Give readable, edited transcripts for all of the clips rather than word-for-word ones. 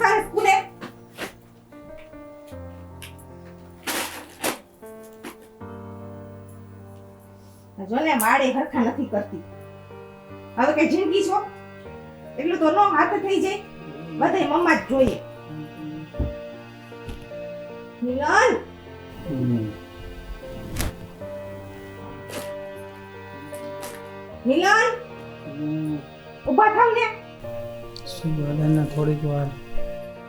તારે સ્કૂલે જો ને માળે હરખા નથી કરતી હવે કે જિંદગી છો એટલું તો નો હાથ થઈ જાય બધે મમ્મા જ જોઈએ મિલન મિલન ઊભા થાવ ને સુવાદાના થોડીક વાર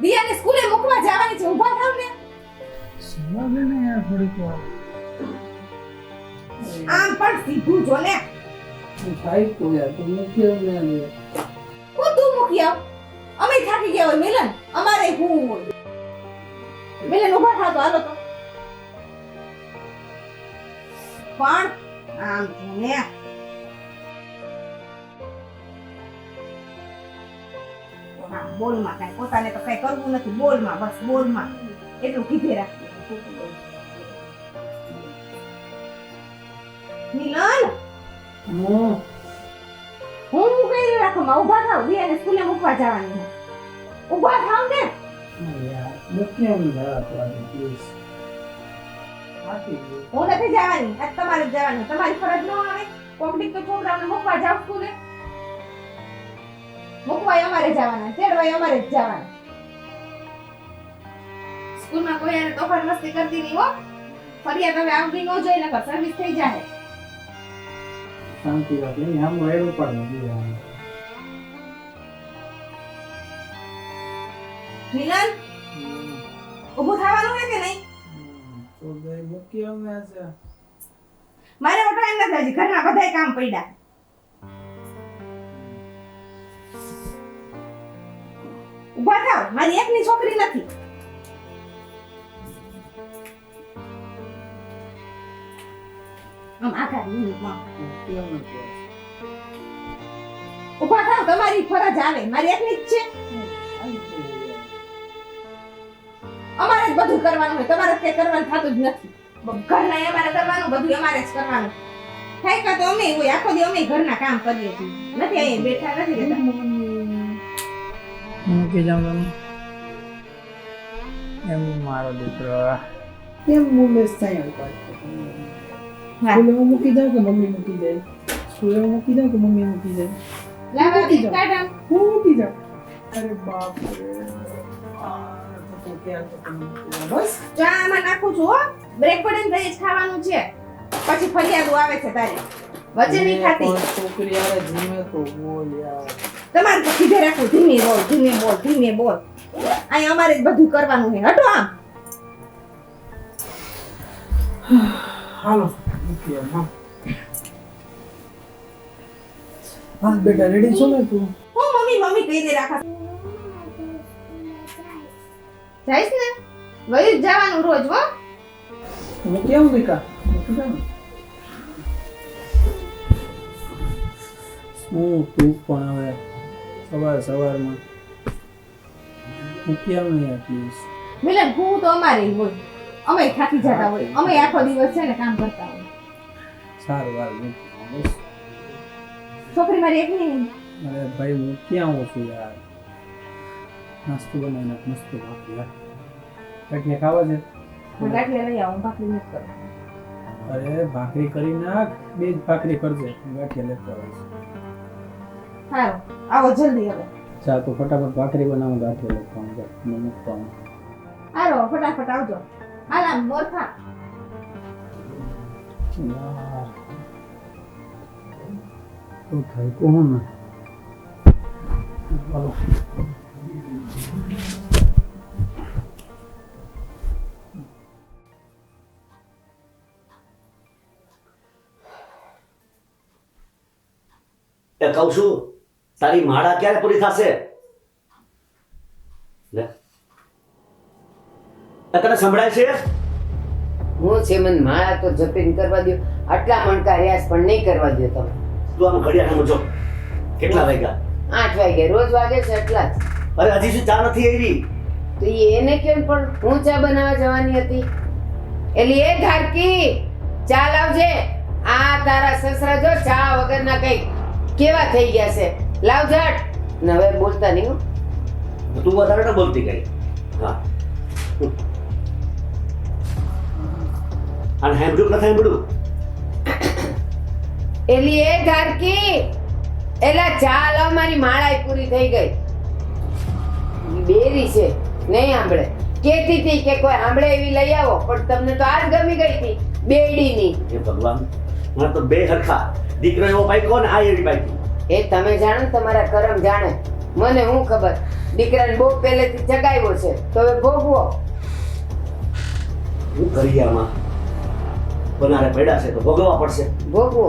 દિયાને સ્કૂલે મૂકવા જવાની છે ઊભા થાવ ને સુવાદાના યાર થોડીક વાર આમ પણ સીધું જો ને થાય તો યાર તું મૂકી આવ ને હું તું મૂકી આવ અમે થાકી ગયા હોય મિલન અમારે હું હોય મિલન ઊભા થાવ તો હાલો તો પણ આમ જો ને બોલમાં કાંઈ પોતાને તો કઈ કરવું નથી બોલમાં બસ બોલમાં એટલું કીધે રાખવું મિલન હું કઈ રાખો માં ઊભા થાવ દિયાને સ્કૂલે મૂકવા જવાની છે ઊભા થાવ ને યાર મૂકી આવ ને પ્લીઝ હું નથી જવાની આજ તમારે જ જવાનું તમારી ફરજ ન આવે પબ્લિક તો છોકરાઓને મૂકવા જાવ સ્કૂલે મૂકવાય અમારે જવાના તેડવાય અમારે જ જવાના સ્કૂલમાં કોઈ એને તોફાન મસ્તી કરતી નહીં હો ફરિયાદ હવે આવડી ન જોઈ નકર સર્વિસ થઈ જાય શાંતિ રાખ નહીં આમ રેડું પડે મિલન ઊભું થવાનું છે કે નહીં તો ભાઈ મૂકી આવ ને આજે મારે ઓટો એમ નથી હજી ઘરના બધાય કામ પડ્યા ઊભા થાવ મારી એકની છોકરી નથી આમ આખા મિનિટમાં મૂકી આવ ને ઊભા થાવ તમારી ફરજ આવે મારી એકની જ છે અમારે જ બધું કરવાનું હોય તમારે કઈ કરવાનું થતું જ નથી ઘરના અમારે કરવાનું બધું અમારે જ કરવાનું થાય કા તો અમે હોય આખો દી અમે ઘરના કામ કરીએ છીએ નથી અહીં બેઠા નથી રહેતા મૂકી જાવ તમે એમ મારો દીકરો કેમ મુંબઈ થાય સ્કૂલે મૂકી જાવ કે મમ્મી મૂકી જાય સ્કૂલે મૂકી જાવ કે મમ્મી મૂકી જાય લાવા કાઢા હું મૂકી જાવ અરે બાપ રે બસ ચામાં નાખું છું હો બ્રેક પડે ને જ ખાવાનું છે પછી ફરિયાદો આવે છે તારી વચ્ચે નહીં ખાતી છોકરી યાર જીમે તો બોલ યાર તમારે તો કીધે રાખું ધીમે બોલ ધીમે બોલ ધીમે બોલ અહીં અમારે જ બધું કરવાનું છે હટો આમ હાલો મૂકી આવ હા બેટા રેડી છો ને તું હું મમ્મી કહી દે રાખા જઈશ ને વળી જ જવાનું રોજ હો મૂકી આવ દીકા મૂકી જાવ હું તું પણ હવે સવારમાં મૂકી આવ ને યાર પ્લીઝ મિલન હું તો અમારે હોય અમે થાકી જતા હોય અમે આખો દિવસ છે ને કામ કરતા હોય સારું વાર મૂકી આવ બસ છોકરી મારી એકની નહીં અરે ભાઈ મૂકી આવું છું યાર નાસ્તો બનાવીને મસ્ત ભાખરી યાર ગાંઠિયા ખાવા છે હું ગાંઠિયા લઈ આવું ભાખરી નથી કરું અરે ભાખરી કરી નાખ બે જ ભાખરી કરજે ગાંઠિયા લેતો આવીશ સારું આવો જલ્દી હવે ચા તો ફટાફટ ભાખરી બનાવું ગાંઠિયા લેતો આવું મૂકવાનું હાલો ફટાફટ આવજો આલામ મોરખા યાર તો થાય કોણ ને હાલો એ કહું છું તારી માળા ક્યારે પૂરી થશે લે તને સંભળાય છે હું છે મને માળા તો જપીને કરવા દો આટલા મણકા રિયાઝ પણ નહીં કરવા દો તમે તું આમ ઘડિયાળ જો કેટલા વાગ્યા 8 વાગે રોજ વાગે છે એટલા જ અરે હજી શું ચા નથી આવી તો એને કેમ પણ હું ચા બનાવવા જવાની હતી એલી એ ધારકી ચા લાવજે આ તારા સસરા જો ચા વગરના કઈ કેવા થઈ ગયા છે લાવ ઝટ ને હવે બોલતા નહીં હો. તો તું વધારે ન બોલતી કઈ. હા અને સાંભળ્યું કે સાંભળ્યું? એલી એ ધારકી એલા ચાલ અમારી માળાઈ પૂરી થઈ ગઈ. ઈ બેરી છે નહીં સાંભળે. કેતી હતી કે કોઈ સાંભળે એવી લઈ આવો, પણ તમને તો આજ ગમી ગઈ હતી બેડીની. એ ભગવાન, મને તો બે હરખા દીકરો એવો પાક્યો ને આ એવી પાકી. એ તમે જાણો ને, તમારા કરમ જાણે. મને હું ખબર, દીકરાને બહુ પહેલેથી જગાવ્યો છે તો હવે ભોગવો. હું કરી આમાં બનારે પડ્યા છે તો ભોગવવા પડશે. ભોગવો.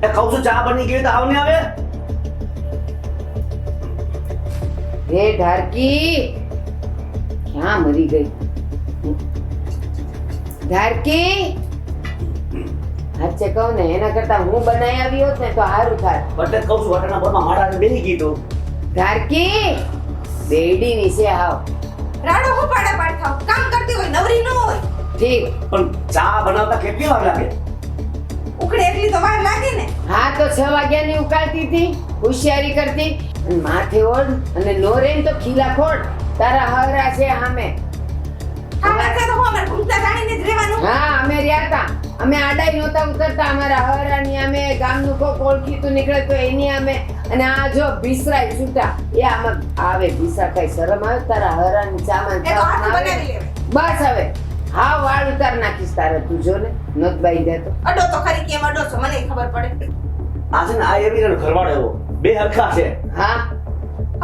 એ કહું છું ચા બની ગઈ તો આવને આવે. હે ધારકી, ક્યાં મરી ગઈ ધારકી? સાચે કહું ને, એના કરતા હું બનાવી આવી હોત ને તો સારું થાત. એટલે જ કહું છું વટાણા બોરમાં માળાને બેહી ગઈ તું. ધારકી બેડી નીચે આવ. રાડો હું પાડા પાડ થાવ, કામ કરતી હોય નવરી ન હોય. ઠીક. પણ ચા બનાવતા કેટલી વાર લાગે? ઉકળે એટલી તો વાર લાગે ને. હા તો 6 વાગ્યાની ઉકાળતી હતી, હોશિયારી કરતી. અને માથે ઓઢ અને નો રેન તો ખીલા ખોડ. તારા હરા છે સામે. હા માથે તો હું અમાર ઘૂમતા જાણીને જ રહેવાનું. હા અમે રહ્યા હતા. અમે આડાઈ નહોતા ઉતરતા. અમારા હરાની અમે ગામનું કોક ઓળખીતું નીકળે તો એની અમે. અને આ જો ભીસરાય છૂટા એ આમાં આવે. ભીસા કઈ શરમ આવે તારા હરાની સામાન એ તો હાથ બનાવી લેવે. બસ હવે હા વાળ ઉતાર નાખીશ તારે. તું જો ને નોત બાઈ દે તો. અડો તો ખરી કેમ અડો છો મને ખબર પડે. આ છે ને આ એવી ને ઘરવાળો એવો બે હરખા છે. હા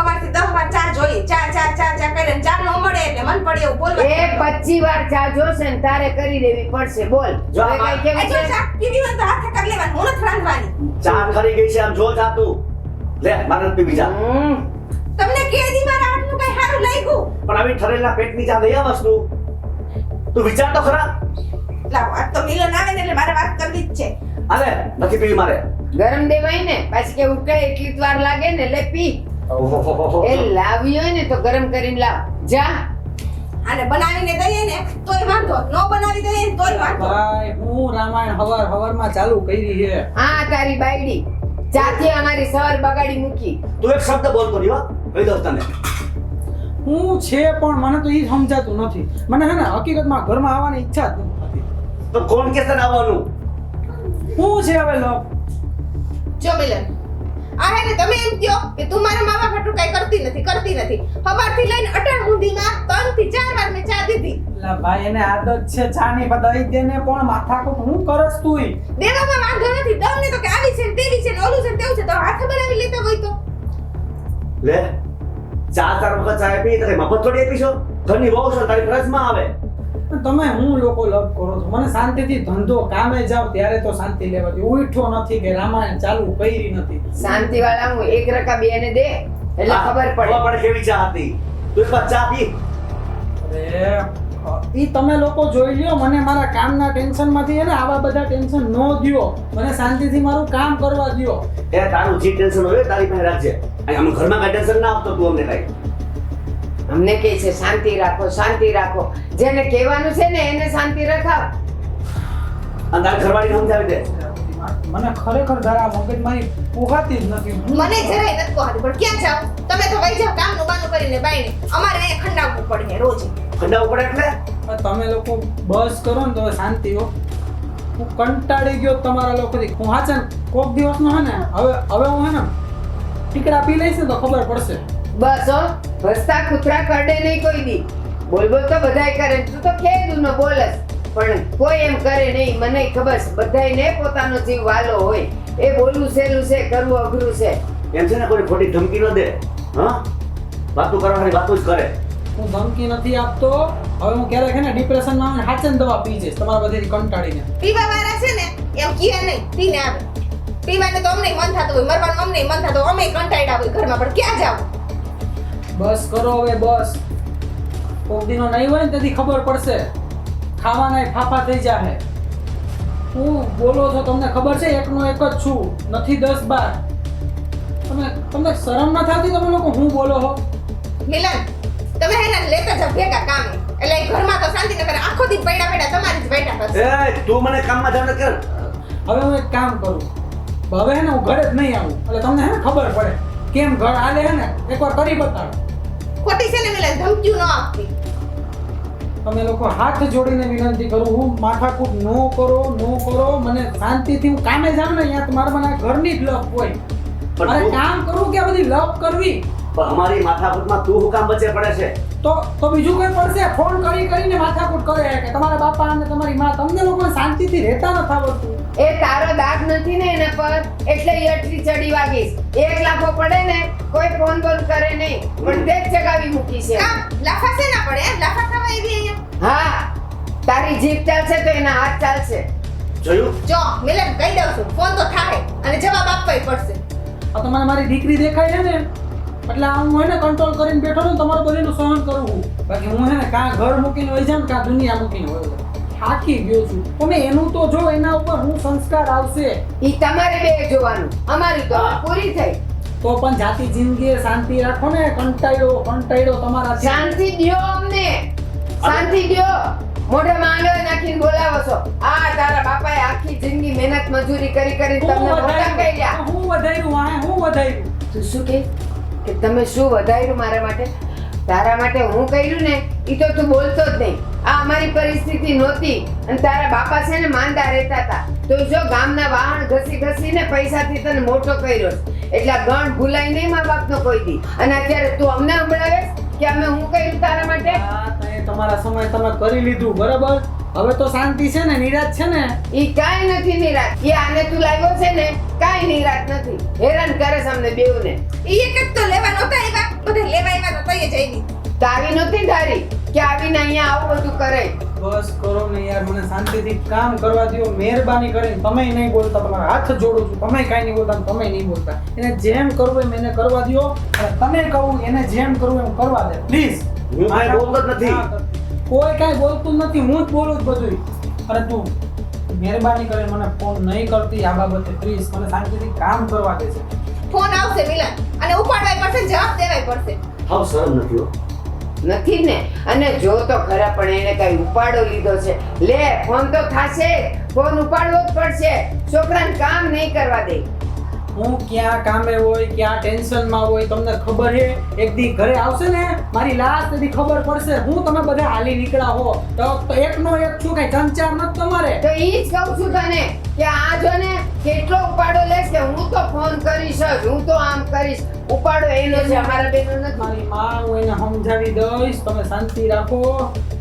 અમારથી 10 વાર ચા જોઈએ. ચા ચા ચા ચા કરીને ચા ન મળે એટલે મન પડે એવું બોલવા. એ 25 વાર ચા જોશે ને તારે કરી દેવી પડશે. બોલ જો હવે આમાં- કઈ કેવું જો છે? ચા પીવી હોય તો હાથે કરી લેવાનું. હું નથી રાંધવાની. ચા ખરી ગઈ છે આમ જો જા તું. લે મારે નથી પીવી ચા. તમને કેદી મારા હાથનું કઈ સારું લાગ્યું? પણ આવી ઠરેલા પેટની ચા લઈ આવસ તું. તું વિચાર તો ખરા. લાવો આજ તો મિલન આવે ને એટલે મારે વાત કરવી જ છે. અરે નથી પીવી મારે. ગરમ દેવાય ને પાછી કે ઉકળે એટલી જ વાર લાગે ને લે પી. ઓહોહોહો. એ લાવી હોય ને તો ગરમ કરીને લાવ. જા. આને બનાવીને દઈએ ને તોય વાંધો, નો બનાવી દઈએ ને તોય વાંધો. ભાઈ હું રામાયણ હવારમાં ચાલુ કરી છે. હા તારી બાયડી ચાથી અમારી સવાર બગાડી મૂકી. તું એક શબ્દ બોલતો નહીં હો. કહી દઉં તને. હું છે પણ મને તો એ સમજાતું નથી. મને હે ને હકીકતમાં ઘરમાં આવવાની ઈચ્છા જ નથી. તો કોણ કે તને આવવાનું? હું છે હવે લો. જો મિલન આ હે ને તમે એમ કહો કે તું મારા મા બાપ હાટુ કઈ કરતી નથી. સવારથી લઈને અટાણ સુધીમાં 3 થી 4 વાર મેં ચા દીધી. લા ભાઈ એને આદત છે ચાની દઈ દેને પણ માથાકૂટ હું કરસ તુંય. દેવામાં વાંધો નથી. દઉં ને તો કે આવી છે ને તેવી છે ને ઓલું છે ને તેવું છે તો હાથે બનાવી લેતા હોય તો. લે 4 વખત ચા પી તો કઈ મફત થોડી આપી છો? ઘરની વહુ છો તારી ફરજમાં આવે. પણ તમે હું લોકો લવ કરો છો. મને શાંતિથી ધંધો કામે જાવ ત્યારે તો શાંતિ લેવાતી. ઉઠ્યો નથી કે રામાયણ ચાલુ કરી નથી. શાંતિ વાળા હું એક રકા બેને દે એટલે હા, ખબર પડે. પડે કેવી ચા હતી. તું એક વાર ચા પી. અરે ઈ તમે લોકો જોઈ લ્યો. મને મારા કામના ટેન્શનમાંથી હે ને આવા બધા ટેન્શન ન દ્યો. મને શાંતિથી મારું કામ કરવા દ્યો. એ તારું જે ટેન્શન હોય તારી પાસે રાખજે. અહીં અમે ઘરમાં કઈ ટેન્શન ના આપતો તું અમને કઈ. અમને કહે છે શાંતિ રાખો શાંતિ રાખો. જેને કહેવાનું છે ને એને શાંતિ રખાવ. અને તારી ઘરવાળીને સમજાવી દે. મને ખરેખર જરા મગજ મારી પોહાતી જ નથી. મને જરાય નથી કોહાતું પણ ક્યાં જાવ? તમે તો વઈ જાવ કામનું બાનું કરીને બાઈને. અમારે અહીંયા ખંડાવવું પડે રોજ. ખંડાવું પડે એટલે પણ તમે લોકો બસ કરો ને તો શાંતિ હો. હું કંટાળી ગયો તમારા લોકોથી. હું હાચન કોક દિવસનો હે ને હવે હું હે ને ટીકડા પી લઈશ ને તો ખબર પડશે. બસ હો ભસતા કૂતરા કરડે નહીં કોઈ દી. બોલ બોલ તો બધાય કરે. તું તો ખેદું ન બોલસ પણ કોઈ એમ કરે નહીં. મને ખબર છે બધાયને પોતાનો જીવ વાલો હોય. એ બોલવું સહેલું છે, કરવું અઘરું છે. એમ છે ને કોઈ ખોટી ધમકી ન દે. હા વાતો કરવાની વાતો જ કરે. હું ધમકી નથી આપતો. હવે હું ક્યારેક હે ને ડિપ્રેશનમાં આવીને હાચન દવા પી જઈશ તમારા બધેથી કંટાળીને. પીવા વાળા છે ને એમ કહે નહીં પીને આવે. પીવાને તો અમને મન થતું હોય, મરવાનું અમને મન થતું હોય. અમે કંટાળ્યા હોય ઘરમાં પણ ક્યાં જાવ? બસ કરો હવે બસ. કોક દીનો નહીં હોય ને તેથી ખબર પડશે. ખાવાના ફાફા થઈ જાહે. હું બોલો છો તમને ખબર છે એકનો એક જ છું. નથી 10-12. તમને શરમ ન થતી તમે લોકો હું બોલો હો? મિલન તમે હેને લેતા જાવ ભેગા કામે. એટલે એ ઘરમાં તો શાંતિ ન કરે. આખો દી પડ્યા તમારી જ બેઠા કરશે. એ તું મને કામમાં જાવ ને કર. હવે હું એક કામ કરું. હવે હે ને હું ઘરે જ નહીં આવું એટલે તમને હે ને ખબર પડે. કેમ ઘર હાલે હે ને એકવાર કરી બતાડો. ખોટી છે ને મિલન, ધમકીઓ ન આપતી. તમે લોકો હાથ જોડીને વિનંતી કરું હું માથાકૂટ નો કરો મને શાંતિથી હું કામે જાઉં ને અહીંયા તમારે મને આ ઘરની જ લપ હોય. પણ મારે તું- કામ કરવું કે આ બધી લપ કરવી? પણ અમારી માથાકૂટમાં તું હું કામ બચે પડે છે? તો બીજું કોઈ પડશે? ફોન કરીને માથાકૂટ કરે કે તમારા બાપા અને તમારી માં તમને લોકોને શાંતિથી રહેતા નથી આવડતું. એ તારો દાગ નથી ને એના પર એટલે ઈ અટલી ચડી વાગીશ. 1 લાફો પડે ને કોઈ ફોન બોલ કરે નહીં પણ તે જ ચગાવી મૂકી છે. કામ લાફા છે ના પડે એમ? લાફા ખાવા આવી અહીંયા? હા તારી જીભ ચાલશે તો એના હાથ ચાલશે. જોયું? જો મિલન કહી દઉં છું, ફોન તો થાય અને જવાબ આપવાય પડશે. આ તમારે મારી દીકરી દેખાય છે ને એટલે આ હું એને કંટ્રોલ કરીને બેઠો છું ને તમારું બધીનું સહન કરું છું. બાકી હું હે ને કાં ઘર મૂકીને વહી જાઉં ને કાં દુનિયા મૂકીને વહી જાઉં. થાકી ગયો છું. તમે એનું તો જો એના ઉપર હું સંસ્કાર આવશે ઈ તમારે બે જોવાનું, અમારી તો હવે પૂરી થઈ. તો પણ જાતિ જિંદગી શાંતિ રાખો ને. કંટાળ્યો તમારા શાંતિ દ્યો અમને, શાંતિ દ્યો. મોઢે માંડો નાખીને બોલાવો છો. આ તારા બાપાએ આખી જિંદગી મહેનત મજૂરી કરી કરી તમને મોટા કર્યા. હું વધાર્યું. તું શું કે તમે શું વધાર્યું મારા માટે? તારા માટે હું કર્યું ને ઈ તો તું બોલતો જ નહીં. આ અમારી પરિસ્થિતિ નહોતી અને તારા બાપા છે ને માંદા રહેતા હતા તો જો ગામના વાહન ઘસીને પૈસાથી તને મોટો કર્યો એટલે આ ગણ ભૂલાય નહીં મા બાપનો કોઈ દી. અને અત્યારે તું અમને સંભળાવે કે અમે હું કર્યું તારા માટે? હા, તમે તમારા સમય તમે કરી લીધું બરાબર. હવે તો શાંતિ છે ને, નિરાશ છે ને. ઈ કાંઈ નથી નિરાશ. ઈ આને તું લાવ્યો છે ને કાંઈ નિરાશ નથી. હેરાન કરે છે અમને બેઉને. ઈ એક જ તો લેવા નહોતા આવ્યા, બધા લેવા આવ્યા તો તઈ જ આવી. તારી નહોતી ધારી કે આવીને અહીંયા આવું બધું કરે. બસ કરો ને યાર, મને શાંતિથી કામ કરવા દો. મહેરબાની કરીને તમે નહીં બોલતા, તમારા હાથ જોડું છું. તમે કાંઈ નહીં બોલતા, તમે નહીં બોલતા. એને જેમ કરવું એમ એને કરવા દો અને તમે કહું એને જેમ કરવું એમ કરવા દે પ્લીઝ. હું કાંઈ બોલતો જ નથી. કોઈ કાંઈ બોલતું નથી, હું જ બોલું જ બધું. અને તું મહેરબાની કરીને મને ફોન નહીં કરતી આ બાબતે પ્લીઝ. મને શાંતિથી કામ કરવા દે છે. ફોન આવશે મિલન અને ઉપાડવાય પડશે, જવાબ દેવાય પડશે. હાવ શરમ નથી હો. નથી ને? અને જો તો ખરા પણ એને કઈ ઉપાડો લીધો છે. લે ફોન તો થાશે, ફોન ઉપાડવો જ પડશે. છોકરાને કામ નહીં કરવા દે. હું ક્યાં કામે હોય, ક્યાં ટેન્શનમાં હોય તમને ખબર છે? એક દી ઘરે આવશે ને મારી લાશ તેથી ખબર પડશે. હું તમે બધા હાલી નીકળ્યા હો તો એકનો એક છું, કઈ ચમચાર નથી તમારે. તો ઈ જ કહું છું તને કે આ જો ને કેટલો ઉપાડો લેશ કે હું તો ફોન કરીશ જ, હું તો આમ કરીશ. ઉપાડો એનો છે, અમારા બેનો નથી. મારી માં હું એને સમજાવી દઈશ, તમે શાંતિ રાખો.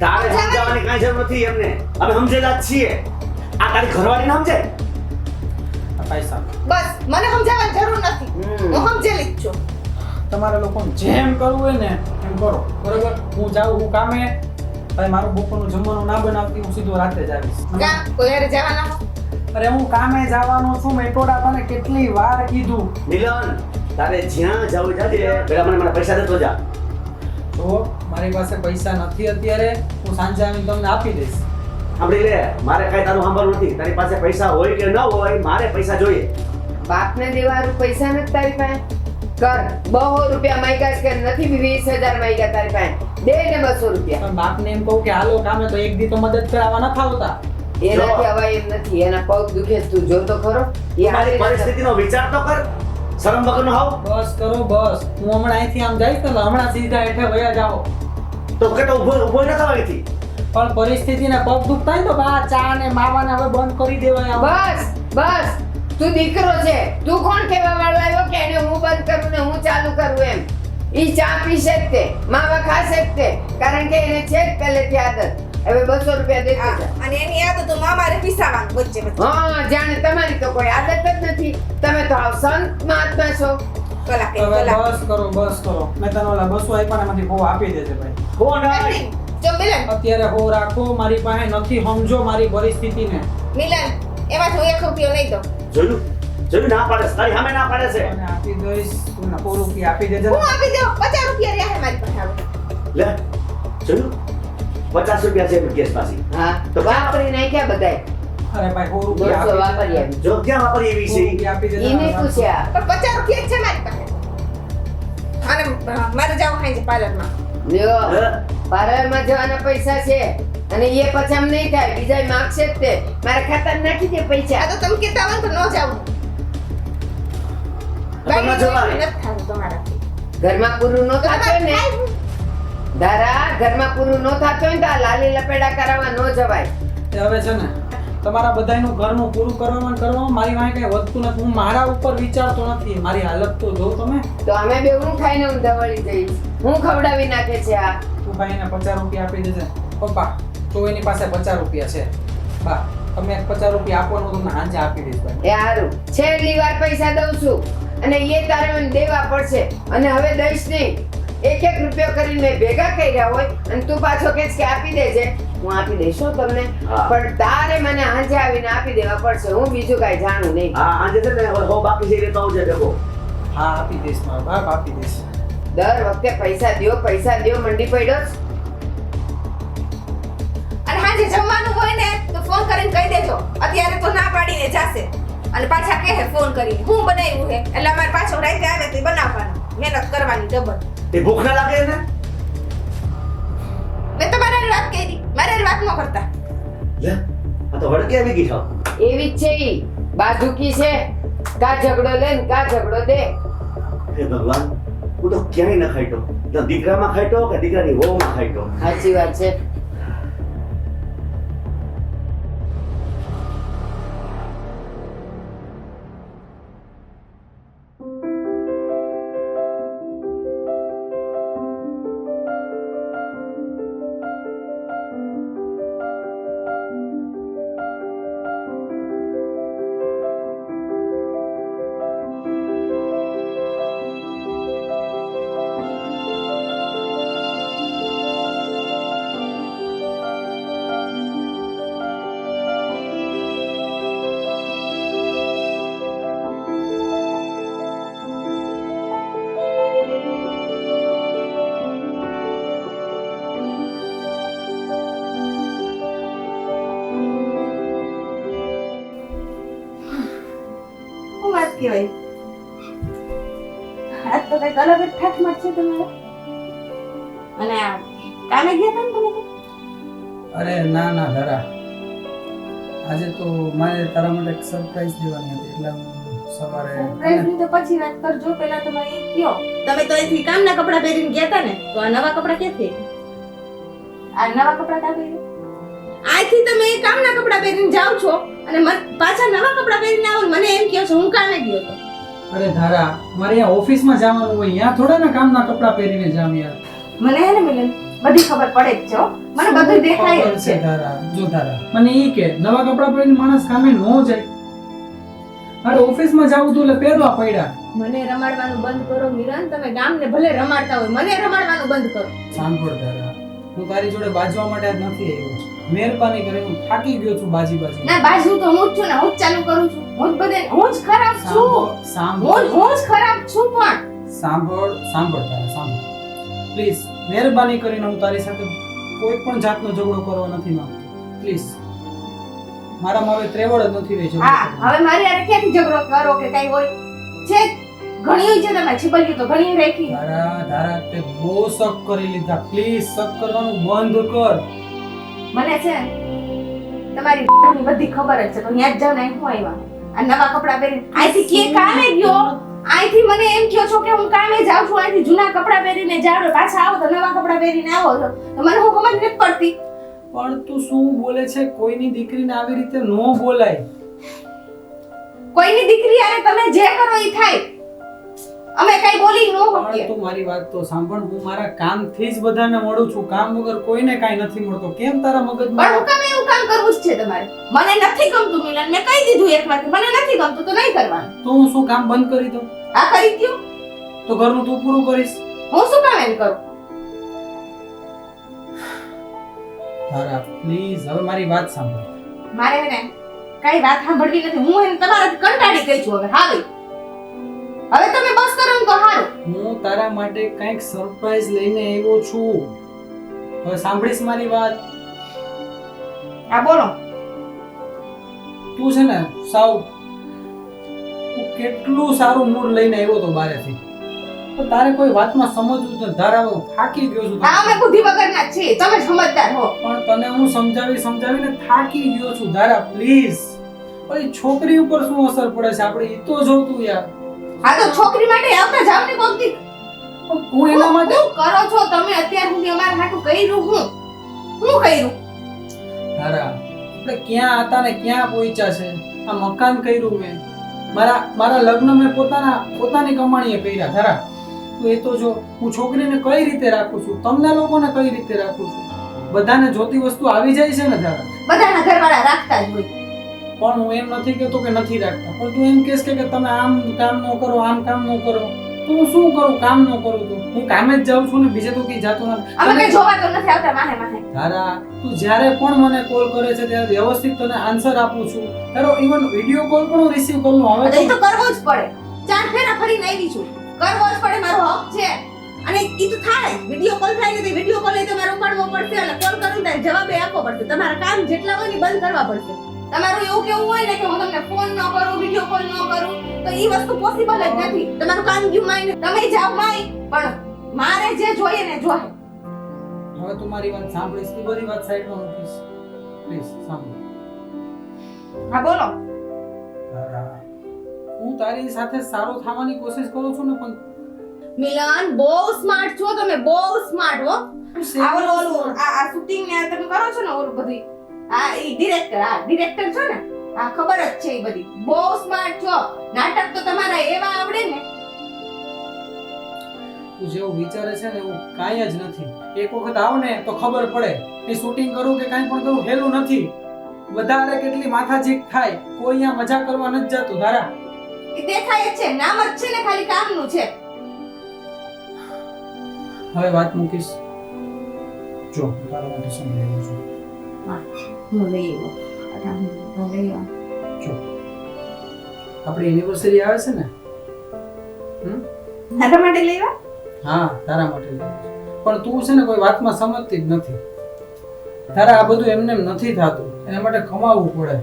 તારે સમજાવવાની કાંઈ જરૂર નથી એમને. અમે સમજેલા જ છીએ. આ તારી ઘરવાળી ના સમજે? આ પૈસા બસ મને સમજાવવાની જરૂર નથી, હું સમજેલી જ છું. તમારા લોકોને જેમ કરવું હોય ને એમ કરો બરોબર. હું જાઉં, હું કામે. ભાઈ મારું બપોરનું જમવાનું ના બનાવતી, હું સીધો રાતે જ આવીશ. કામ કોઈ હારે જવાના હો? અરે હું કામે જવાનો છું મેટોડા, તને કેટલી વાર કીધું. મિલન, તારે જ્યાં જવું જાજે. પેલા મને પૈસા દેતો જા. તો મારી પાસે પૈસા નથી અત્યારે, હું સાંજે આવીને તમને આપી દઈશ. સાંભળી લે, મારે કાંઈ તારું સાંભળવું નથી. તારી પાસે પૈસા હોય કે ન હોય, મારે પૈસા જોઈએ. બાપને દેવાનું પૈસા નથી તારી પાસે? કર 200 રૂપિયા માંગ્યા છે કે નથી? 20,000 માંગ્યા તારી પાસે? દે ને 200 રૂપિયા. પણ બાપને એમ કહું કે હાલો કામે તો એક દી તો મદદ કરાવવા ન ફાવતા. એનાથી હવાય એમ નથી. એના પગ દુખે છે, તું જોતો ખરો? એ મારી હારી પરિસ્થિતિનો વિચાર તો કર. શરમ વગરનો હાવ. બસ કરો બસ. હું હમણાં અહીંથી આમ જઈશ ને હમણાં સીધા હેઠે વયા જાઓ. તો કે તો ઊભો ન થવા અહીંથી. પણ પરિસ્થિતિને પગ દુખતા હોય ને તો બા ચા ને માવાને હવે બંધ કરી દેવાય. બસ બસ, તું દીકરો છે. તું કોણ કહેવા વાળો આવ્યો કે એને હું બંધ કરું ને હું ચાલુ કરું એમ? ઈ ચા પીશે જ તે, માવા ખાશે જ તે, કારણ કે એને છે જ પહેલેથી આદત. હવે 200 રૂપિયા દેતી જા. અને એની આદત તો મામારે પીસાવાનું વચ્ચે વચ્ચે. હા, જાણે તમારી તો કોઈ આદત જ નથી. તમે તો આવ સંત મહાત્મા છો. કલાક એક હવે કલાક. બસ કરો બસ કરો. મેં તને ઓલા 200 આપ્યા ને એમાંથી બહુ આપી દેજે ભાઈ. કોણ હોય? એમની. જો મિલન, અત્યારે હો રાખો, મારી પાસે નથી. સમજો મારી પરિસ્થિતિને. મિલન એમાં હું 1 રૂપિયો નહીં દઉં. જોયું ના પાડે છે. તારી સામે ના પાડે છે. અને આપી દઈશ. તું 100 રૂપિયા આપી દેજે. હું આપી દઉં. 50 રૂપિયા રહ્યા મારી પાસે હવે. લે, જોયું? 50 રૂપિયા છે કેસ પાછી. હા, તો વાપરી નાખ્યા બધાય. અરે ભાઈ 100 200 રૂપિયા આપી વાપરી દેજે. આવી. જો ક્યાં વાપરી એવી 100 છે? રૂપિયા આપી દેજે. ઈને પૂછ્યા. પણ 50 રૂપિયા જ છે મારી પાસે. અને મારે જવું હાઈ પાર્લરમાં. લ્યો, હે? પાર્લરમાં જવાના પૈસા છે અને એ પછી આમ નહીં થાય. બીજા માગશે જ તે. મારા ખાતામાં નાખી દે પૈસા. આ તો તમે કહેતા હોય ને તો ન જાવું. તમે જવાય નથી થતું તમારાથી. ઘરમાં પૂરું ન થતું ને ધારા, ઘરમાં પૂરું ન થતું હોય ને તો આ લાલી લપેડા કરાવવા ન જવાય. એ હવે છે ને તમારા બધાયનું ઘરનું પૂરું કરવામાં મારી વાંહે કઈ વધતું નથી. હું મારા ઉપર વિચારતો નથી. મારી હાલત તો જો તમે. તો અમે બે હું ખાઈને હું ધવળી જઈશ. હું ખવડાવી નાખે છે આ. તું ભાઈને 50 રૂપિયા આપી દેજે. પપ્પા તો એની પાસે 50 રૂપિયા છે. બા તમે 50 રૂપિયા આપવાનું તમને હાંજે આપી દઈશ ભાઈ. એ હારું છેલ્લી વાર પૈસા દઉં છું અને એ તારે મને દેવા પડશે અને હવે દઈશ નહીં. એક રૂપિયો કરીને મેં ભેગા કર્યા હોય અને તું પાછો કહેશ કે આપી દેજે, હું આપી દઈશ હો તમને. હા. પણ તારે મને હાંજે આવીને આપી દેવા પડશે. હું બીજું કાંઈ જાણું નહીં. હા આજે છે ને હો બાકી છે એટલે તો આવજે ભેગો. હા આપી દઈશ મારો બાપ, આપી દઈશ. દર વખતે પૈસા દ્યો મંડી પડ્યો જ. અને હાજે જમવાનું હોય ને તો ફોન કરીને કહી દેજો. અત્યારે તો ના પાડીને જાશે અને પાછા કહે ફોન કરીને હું બનાવ્યું હે એટલે અમારે પાછો રાતે આવે તો બનાવવાનું, મહેનત કરવાની ડબલ. એ ભૂખ ના લાગે ને મેં તો મારી વાત કરી, મારી વાત ન કરતા. લે આ તો વડકે આવી ગઈ છો. એવી જ છે ઈ બાજુકી છે. કા ઝઘડો લે ને કા ઝઘડો દે. હે ભગવાન હું તો ક્યાંય ન ખાઈતો. તો દીકરામાં ખાઈતો કે દીકરાની વહુમાં ખાઈતો. સાચી વાત છે. શું વાત કહેવાય? આજ તો કઈક અલગ જ ઠાઠ છે તમારે. અને આ કામે ગયા હતા ને તમે? અરે ના ના ધારા, આજે તો મારે તારા માટે એક સરપ્રાઈઝ દેવાની હતી એટલે હું સવારે સરપ્રાઈઝની તો પછી વાત કરજો. પહેલા તમારે એ કયો, તમે તો અહીંથી કામના કપડાં પહેરીને ગયા હતા ને, તો આ નવા કપડાં ક્યાંથી? આ નવા કપડાં ક્યાં પહેર્યા? આથી તમે કામના કપડાં પહેરીને જાઓ છો અને પાછા નવા કપડાં પહેરીને આવો ને મને એમ કહો છો હું કામે ગયો તો. અરે ધારા, મારે અહીંયા ઓફિસમાં જવાનું હોય, અહીંયા થોડા ના કામના કપડાં પહેરીને જામ યાર. મને હે ને મિલન બધી ખબર પડે જ છે હો. મને બધું દેખાય જ ખબર છે. ધારા, જો ધારા મને ઈ કે નવા કપડાં પહેરીને માણસ કામે ન જાય. અરે ઓફિસમાં જાવું તું એટલે પહેરવા પડ્યા. મને રમાડવાનું બંધ કરો મિલન. તમે ગામને ભલે રમાડતા હોય, મને રમાડવાનું બંધ કરો. સાંભળ ધારા, હું તારી જોડે બાજવા માટે જ નથી આવ્યો. મહેરબાની કરીને હું થાકી ગયો છું બાજી. ના બાજુ તો હું જ છું ને, હું જ ચાલુ કરું છું. હું જ ખરાબ છું. સાંભળ હું જ ખરાબ છું પણ સાંભળ તારા સાંભળ પ્લીઝ. મહેરબાની કરીને હું તારી સાથે કોઈ પણ જાતનો ઝઘડો કરવા નથી માંગતો. પ્લીઝ મારામાં હવે ત્રેવડ જ નથી રહી. હા હવે મારી હારે ક્યાંથી ઝઘડો કરો કે કઈ હોય છે? ઘણી છે તમે છીપલ્યું તો ઘણી રાખી. ધારા તે બહુ શક કરી લીધા. પ્લીઝ શક કરવાનું બંધ કર. મને છે તમારી ની બધી ખબર જ છે. તો ત્યાં જ જાવ ને હું આવ્યા આ નવા કપડાં પહેરીને અહીંથી કે કામે ગયો. અહીંથી મને એમ કહો છો કે હું કામે જાઉં છું, અહીંથી જૂના કપડાં પહેરીને જાવ પાછા આવો તો નવા કપડાં પહેરીને આવો છો. તો મને હું સમજ નથી પડતી. પણ તું શું બોલે છે? કોઈની દીકરીને આવી રીતે નો બોલાય. કોઈની દીકરી આને તમે જે કરો એ થાય. અમે કઈ બોલી નો પણ શકીએ. તું મારી વાત તો સાંભળ. હું મારા કામથી જ બધાને મળું છું. કામ વગર કોઈને કાઈ નથી મળતો. કેમ તારા પણ મગજમાં હું કામ એવું કામ કરવું જ છે તમારે. મને નથી ગમતું મિલન. મેં કહી દીધું એક વાર મને નથી ગમતું તો નહીં કરવાનું. તો હું શું કામ બંધ કરી દઉં? આ કરી દ્યો. તો ઘરનું તું પૂરું કરીશ? હું શું કામ એમ કરું? તારા પ્લીઝ હવે મારી વાત સાંભળ. મારે ને કઈ વાત સાંભળવી નથી. હું એને તમારાથી કંટાળી ગઈ છું હવે. હાવી હવે તમે બસ કરો ને તો હારું. હું તારા માટે કંઈક સરપ્રાઈઝ લઈને આવ્યો છું. હવે સાંભળીશ મારી વાત? આ બોલો. તું છે ને સાવ તું કેટલું સારું મૂડ લઈને આવ્યો તો બારેથી. તો તારે કોઈ વાતમાં સમજવું જ નથી. ધારા હું થાકી ગયો છું. આ અમે બુદ્ધિ વગરના જ છીએ. તમે સમજદાર હો. પણ તને હું સમજાવીને થાકી ગયો છું. ધારા પ્લીઝ. ઓલી છોકરી ઉપર શું અસર પડે છે આપણે એ તો જોતું યાર. હા તો છોકરી માટે આવતા જાવ ને કોક દી. હું એના માટે શું કરો છો તમે અત્યાર સુધી અમારા હાટું કર્યું હું કર્યું? તારા આપણે ક્યાં હતા ને ક્યાં પહોંચ્યા છે. આ મકાન કર્યું મેં, મારા લગ્ન મેં પોતાની કમાણીએ કર્યા. તારા તો એ તો જો હું છોકરીને કઈ રીતે રાખું છું, તમને લોકોને કઈ રીતે રાખું છું, બધાને જોતી વસ્તુ આવી જાય છે ને તારા. બધાના ઘરવાળા રાખતા જ હોય. પણ હું એમ નથી કહેતો કે નથી રાખતા, પણ તું એમ કહેશ કે તમે આમ કામ ન કરો, આમ કામ ન કરો, તો હું શું કરું? કામ ન કરું તો હું કામે જ જાઉં છું ને, બીજે તો કઈ જાતો અમે નથી. કઈ જોવા તો નથી આવતા માહે માહે. તારા તું જ્યારે પણ મને કોલ કરે છે ત્યારે વ્યવસ્થિત તને આન્સર આપું છું. તારો ઇવન વિડિયો કોલ પણ હું રિસીવ કરું. હવે તો એ તો કરવો જ પડે. 4 ફેરા ફરીને આવી છું, કરવો જ પડે, મારો હક છે. અને ઈ તો થાય, વિડિયો કોલ થાય ને તો વિડિયો કોલ એ તમારે ઉપાડવો પડશે અને કોલ કરું ત્યારે જવાબ આપવો પડશે. તમારા કામ જેટલા હોય ને બંધ કરવા પડશે. તમારું એવું કેવું હોય ને કે હું તમને ફોન ન કરું, વિડિયો કોલ ન કરું, તો ઈ વસ્તુ પોસિબલ જ નથી. તમારું કામ ગયું માય, તમે જાવ માય, પણ મારે જે જોઈએ ને જોઈએ. હવે તું મારી વાત સાંભળીશ, એ બધી વાત સાઈડમાં મૂકીશ. પ્લીઝ સાંભળ. હા બોલો. તારા હું તારી સાથે સારો થવાની કોશિશ કરું છું ને, પણ મિલન બહુ સ્માર્ટ છો તમે, બહુ સ્માર્ટ હો. આ ઓલું આ શૂટિંગ ને આ તમે કરો છો ને ઓલું બધી, આ ઈ ડિરેક્ટર છો ને, આ ખબર જ છે ઈ બધી. બહુ સ્માર્ટ છો. નાટક તો તમારા એવા આવડે ને. તું જેવું વિચારે છે ને એવું કાંઈ જ નથી. એક વખત આવ ને તો ખબર પડે કે શૂટિંગ કરું કે કાંઈ પણ કરું હેલું નથી. બધાને કેટલી માથાજીક થાય, કોઈ અહીંયા મજા કરવા નથી જતું. તારા એ દેખાય જ છે, નામ જ છે ને ખાલી કામનું છે. હવે વાત મૂકીશ. જો તારા માટે શું લઈ આવ્યો છું. હું લઈ આવ્યો. હું લઈ આવ્યો. જો આપણી એનિવર્સરી આવે છે ને, મારા માટે લઈ આવ્યા? હા તારા માટે લઈ આવ્યો છું. પણ તું છે ને કોઈ વાતમાં સમજતી જ નથી. તારા આ બધું એમને એમ નથી થતું, એના માટે કમાવવું પડે.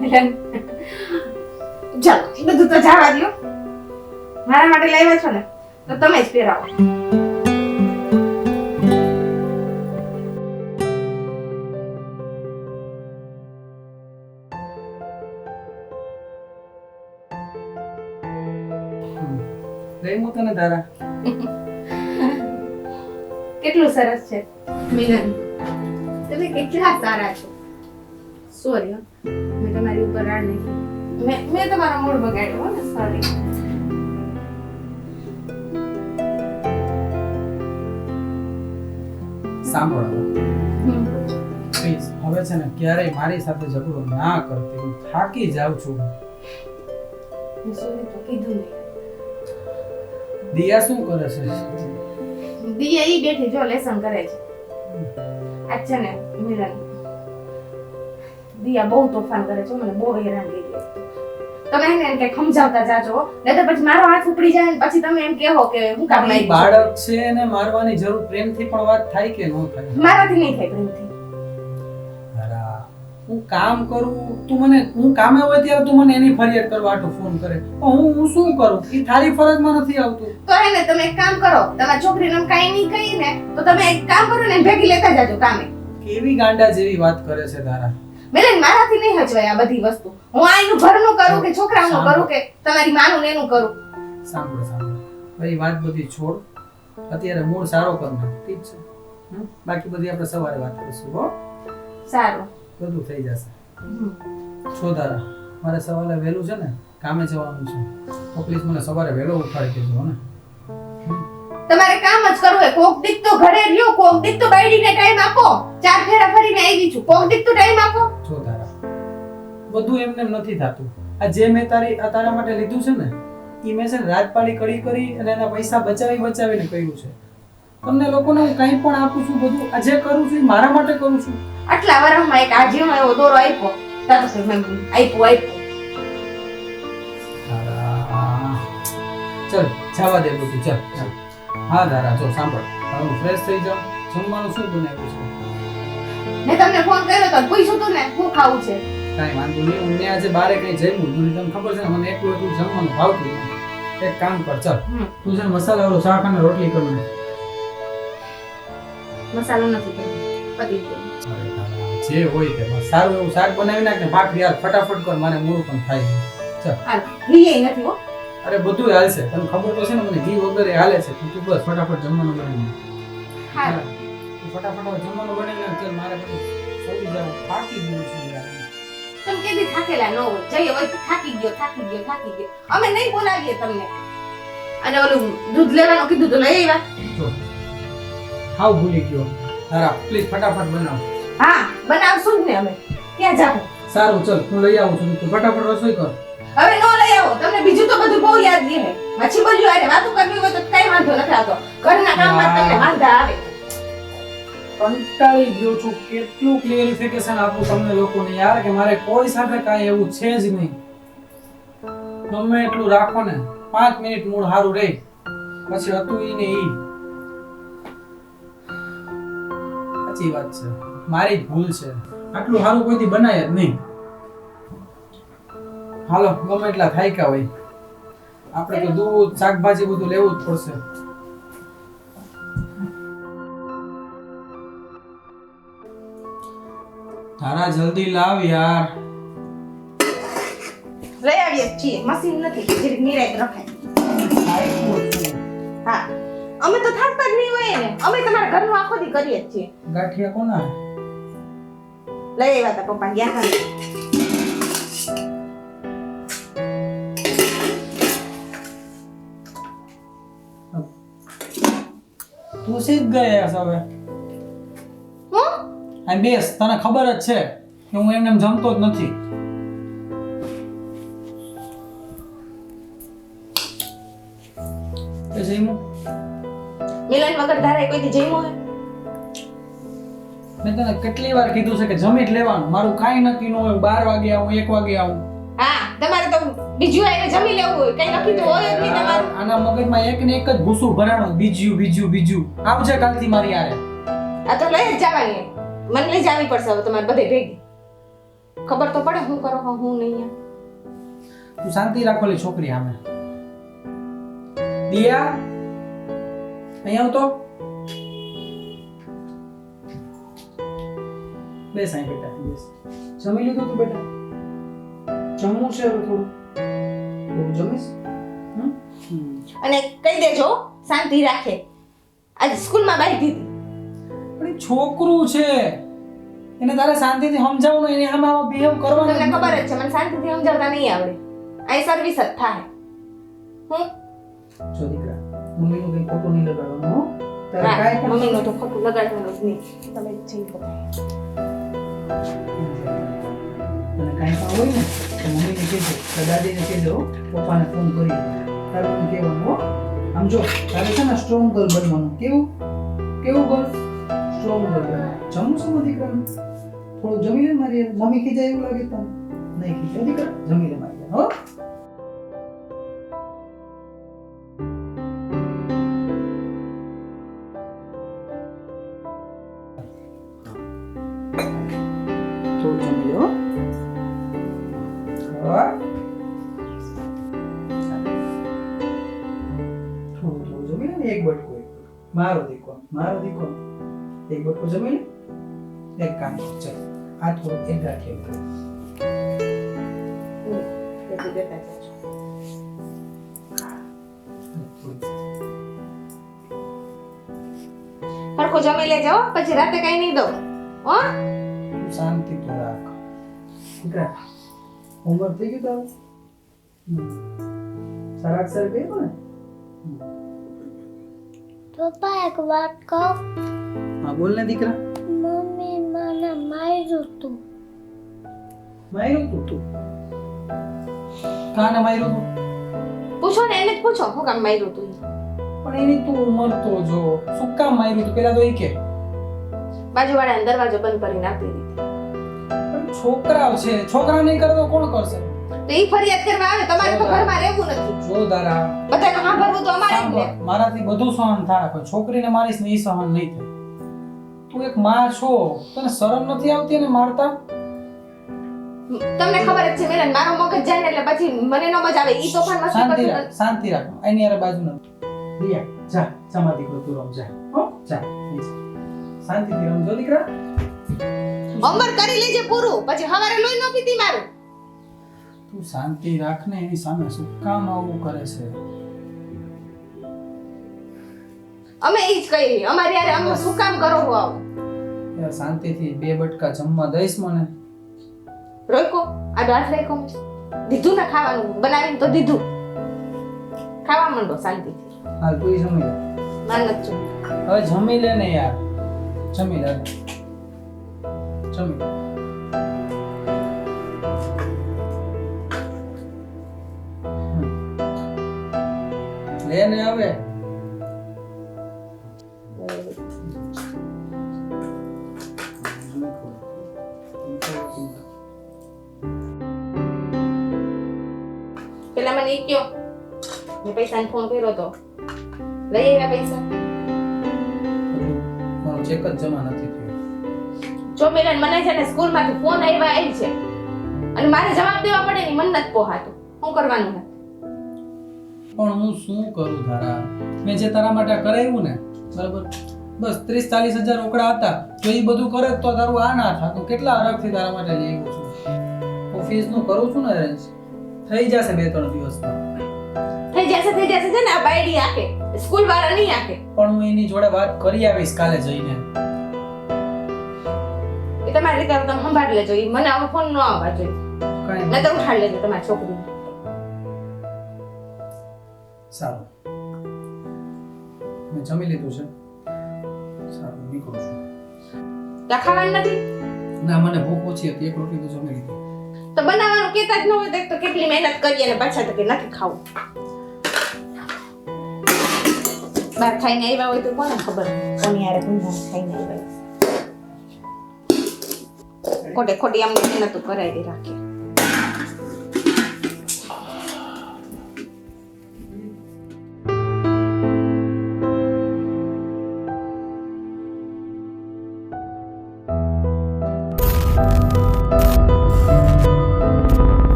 મિલન ચાલો એ બધું તો જવા દો. મારા માટે લાવ્યા છો ને તો તમે જ પહેરાવો. લઈ મૂક તને તારા. કેટલું સરસ છે મિલન, તમે કેટલા સારા છો. સોરી મેં તમારી ઉપર રાડ નહીં, મેં તમારો મૂડ બગાડ્યો હો ને, સોરી. સાંભળો પ્લીઝ, હવે છે ને ક્યારેય મારી સાથે ઝઘડો ના કરતી. હું થાકી જાઉં છું. મેં સોરી તો કીધું નહીં. દિયા શું કરે છે? દિયા ઈ બેઠી જો લેસન કરે છે. આ છે ને મિલન, દિયા બહુ તોફાન કરે છે, મને બહુ હેરાન કરી દે. તમે એને એમ કે સમજાવતા જાજો, નહીં તો પછી મારો હાથ ઉપડી જાય ને પછી તમે એમ કહો કે હું કામ ઈ બાળક છે એને મારવાની જરૂર, પ્રેમથી પણ વાત થાય કે ન થાય? મારાથી નહીં થાય પ્રેમથી. તારા હું કામ કરું, તું મને હું કામે હોય ત્યારે તું મને એની ફરિયાદ કરવા આટો ફોન કરે, પણ હું શું કરું? એ તારી ફરજમાં નથી આવતું. તો હે ને તમે એક કામ કરો, તમારી છોકરીને કાઈ નહીં કહી ને તો તમે એક કામ કરો ને ભેગી લેતા જાજો કામે. કેવી ગાંડા જેવી વાત કરે છે તારા. બેન મારાથી નહીં હચવાય આ બધી વસ્તુ. હું આ એનું ઘરનું કરું કે છોકરાનું કરું કે તમારી માનું ને એનું કરું. સાંભળ ભાઈ, વાત બધી છોડ, અત્યારે મૂડ સારો કર નાખ, ઠીક છે? બાકી બધી આપણે સવારે વાત કરીશું. હો સારું, બધું થઈ જશે. છો તારા, મારે સવારે વહેલું છે ને કામે જવાનું છે, તો પ્લીઝ મને સવારે વહેલો ઉઠાડી દેજો ને. તમારે કામ જ કરવું હોય. કોક દીક તો ઘરે રહ્યો, કોક દીક તો બાયડીને ટાઈમ આપો. 4 ફેરા ફરીને આવી છું, કોક દીક તો ટાઈમ આપો. છો તારા, બધું એમને એમ નથી થતું. આ જે મેં તારા માટે લીધું છે ને, એ મેં છે ને રાજપાડી કડી કરી અને એના પૈસા બચાવીને કર્યું છે. તમને લોકોને હું કંઈ પણ આપું છું, બધું આ જે કરું છું એ મારા માટે કરું છું. આટલા વરસમાં એક આજીનો એવો દોરો આપ્યો, તાતો કે મેં આપ્યો. ચલ જવા દે બધું, ચલ. હા દારા, જો સાંભળ, હવે હું ફ્રેશ થઈ જાઉં. જમવાનું શું બનાવ્યું છે? મેં તમને ફોન કર્યો તો પૂછ્યું તું ને શું ખાવું છે. કાંઈ વાંધો નહીં, હું આજે બારે કંઈ જમ્યું જ નથી. તને ખબર છે ને મને એકલું જમવાનું ભાવતું નથી. એક કામ કર, ચાલ તું છે ને મસાલાવાળું શાક અને રોટલી કર નાખ. મસાલો નથી કર્યો, પતી ગયો. જે હોય તે બસ સારું એવું શાક બનાવી નાખ ને ભાખરી હાલ ફટાફટ કર, મારે મોડું પણ થાય. ચાલ હાલ લીએ નથી હો. અરે બધું હાલશે, તને ખબર તો છે ને મને ઘી વગર એ હાલે છે. તું બસ ફટાફટ જમવાનું બનાવી નાખ. હા તું ફટાફટ હવે જમવાનું બનાવી નાખ. ચાલ મારે બધું સૌથી જાવ, થાકી ગયું છું યાર. તમે કેદી થાકેલા ન હોય જઈએ હોય થાકી ગયો અમે નહીં બોલાવીએ તમને. અને ઓલું દૂધ લેવાનું કીધું તો લઈ આવ્યા. જો હાવ ભૂલી ગયો. તારા પ્લીઝ ફટાફટ બનાવ. હા બનાવશું જ ને અમે. ક્યાં જાવ? સારું ચલ હું લઈ આવું છું. તું ફટાફટ રસોઈ કર. હવે નો લઈ આવો. તમને બીજું તો બધું બહુ યાદ રહે. પછી બધું આરે વાતું કરવી હોય તો કઈ વાંધો નથી આવતો. ઘરના કામમાં તમને વાંધા આવે. કંટાળી ગયો છું. કેટલું ક્લિયરિફિકેશન આપું તમને લોકોને યાર કે મારે કોઈ સાથે કાંઈ એવું છે જ નહીં. ગમે એટલું રાખો ને 5 મિનિટ મૂડ સારું રહે પછી હતું ઈ ને ઈ. સાચી વાત છે, મારી જ ભૂલ છે. આટલું સારું કોઈથી બનાય જ નહીં. હાલો ગમે એટલા થાક્યા હોય આપણે તો દૂધ શાકભાજી બધું લેવું જ પડશે. તારા જલ્દી લાવ યાર. લઈ આવીએ છીએ. મશીન નથી કે જરીક નિરાયત રખાય. હા અમે તો થાકતા જ નહીં હોય ને. અમે તમારા ઘરનું આખો દી કરીએ જ છીએ. ગાંઠિયા કોના? લઈ આવ્યા તા પપ્પા ગયા હતા. તું સીધ ગયા હવે. હું આ બેસ, તને ખબર જ છે કે હું એમને એમ જમતો જ નથી. એ જઈમું મિલન વગર ધારે કોઈ દી જઈમો હે? મેં તને કેટલી વાર કીધું છે કે જમી જ લેવાનું. મારું કાંઈ નક્કી ન હોય. 12 વાગે આવું, 1 વાગે આવું. હા તમારે તો બીજું આઈને જમી લેવું હોય. કઈ નક્કી તો હોય જ નહીં તમારું. આના મગજમાં એક ને એક જ ભૂસું ભરાણું. બીજું આવજે કાલથી મારી યારે. આ તો લઈ જ જવાની. મને લઈ જવી પડશે હવે તમારે બધે ભેગી. ખબર તો પડે હું કરો હું નહીં. તું શાંતિ રાખોલી છોકરી સામે. દિયા અહીં આવતો. બેસ અહીં બેટા બેસ. જમી લીધું તું બેટા? જમવું છે હવે થોડું. જમીશ? અને કહી દેજો શાંતિ રાખે. આજે સ્કૂલમાં બાઈ દીધી. પણ એ છોકરું છે, એને તારે શાંતિથી સમજાવવાનું. એને આમાં બિહેવ કરવાનું. તમને ખબર જ છે મને શાંતિથી સમજાવતા નહીં આવડે. અહીં સર્વિસ જ થાય. હું જો દીકરા, મમ્મીનું કંઈ ખોટું નહીં લગાડવાનું હો. તારે હા, કાંઈ પણ મમ્મીનું તો ખોટું લગાડવાનું જ નહીં. તમે જઈ બતાવો. અને કાંઈ પણ હોય ને તો મમ્મીને કહેજો, તારા દાદીને કહેજો, પપ્પાને ફોન કરી તારે મને કહેવાનું હો. આમ જો તારે છે ને સ્ટ્રોંગ ગર્લ બનવાનું. કેવું ગર્લ? સ્ટ્રોંગ ગર્લ બનવાનું. જમવું શું દીકરાનું? થોડું જમી લે મારી યાર. મમ્મી ખીજાય એવું લાગે તને? નહીં ખીજાય દીકરા, જમી લે મારી યાર હો. થોડું જમી લે હો. હા. થોડું જમી લે ને. એક બટકો. મારો દીકરો એક બટકો જમી લે. એક કામ કર, ચાલ આ થોડું એક ગાંઠિયા બેટી બેટા જજો. સરખો જમી લેજો પછી રાતે કઈ નહીં દઉં હો. તું શાંતિ તો રાખ દીકરા. હોમવર્ક થઈ ગયું તારું? સારા અક્ષર કહ્યું ને? પપ્પા એક વાત કહું. હા બોલ ને દીકરા. મમ્મી મને માર્યું તું. માર્યું તું? કાને માર્યું તું? પૂછો ને એને જ પૂછો હું કામ માર્યું તું. પણ એની તું ઉંમર તો જો. શું કામ માર્યું તું પેલા તો એ કે. બાજુવાળાને દરવાજો બંધ કરીને આપી દીધી. પણ છોકરાઓ છે, છોકરા નહીં કરે તો કોણ કરશે? તો ઈ ફરિયાદ કરવા આવે. તમારે તો ઘરમાં રહેવું નથી. જો દારા, બધાને સાંભળવું તો અમારે જ ને. મારાથી બધું સહન થાય પણ છોકરીને મારીશ ને એ સહન નહીં થાય. તું એક માં છો, તને શરમ નથી આવતી ને મારતા? તમને ખબર જ છે મિલન મારો મગજ જાય ને એટલે પછી મને ન મજા આવે. ઈ તોફાન મસ્તી શાંતિ કરતું રાખ, શાંતિ રાખ. એની યાર બાજુ ન દિયા, જા જમા દીકરો તું રમ જા હો. જા અહીં જા. શાંતિથી રમજો દીકરા. હોમવર્ક કરી લેજે પૂરું પછી સવારે લોહી ન પીતી મારું. તું શાંતિ રાખ ને, એની સામે શું કામ આવું કરે છે? અમે ઈ જ કહીએ અમારી યાર અમે શું કામ કરો છો આવું? યાર શાંતિથી 2 બટકા જમવા દઈશ મને? રોકો આ દાંત રાખ્યો મેં. દીધું ને ખાવાનું બનાવીને તો દીધું. ખાવા માંડો શાંતિથી. હાલ તું જમી લે. માન નથી. હવે જમી લે ને યાર, જમી લે, જમી લે. લે ને હવે. પેલા મને ઈ કયો મેં પૈસાને ફોન કર્યો તો લઈ આવ્યા પૈસા? મારું ચેક જ જમા નથી થયું. જો મેડમ મને છે ને સ્કૂલમાંથી ફોન આવ્યા આવી છે અને મારે જવાબ દેવા પડે ને મને નથી પોહાતું. શું કરવાનું છે? પણ હું શું કરું ધારા? મેં જે તારા માટે કરાવ્યું ને, બરાબર, બસ 30-40 હજાર રોકડા હતા. જો એ બધું કરે તો તારું આ ના થાતું. કેટલા અરગથી તારા માટે લઈ આવ્યો છું. ઓફિસનું કરું છું ને અરેન્જ, થઈ જશે 2-3 દિવસમાં. થઈ જશે છે ને આ બાયડી આકે સ્કૂલ વાળા નહીં આકે. પણ હું એની જોડે વાત કરી આવીશ કાલે જઈને. એ તમારી રીતે તમે સંભાળી લેજો. ઈ મને હવે ફોન ન આવવા જોઈએ. કાંઈ મેં તો ઉઠાડી લેજો તમારી છોકરીને. સારું, મેં જમી લીધું છે. સારું, નીકળું છું. ત્યાં ખાવાનું નથી ના, મને ભૂખ ઓછી હતી, 1 રોટલી તો જમી લીધી. તો બનાવવાનું કેતા જ ન હોય તો કેટલી મહેનત કરીએ ને પાછા તો કે નથી ખાવું. બહાર ખાઈને આવ્યા હોય તો કોને ખબર કોની યારે ઊંધા ખાઈને આવ્યા. ખોટે ખોટી આમ મહેનત કરાવી રાખે.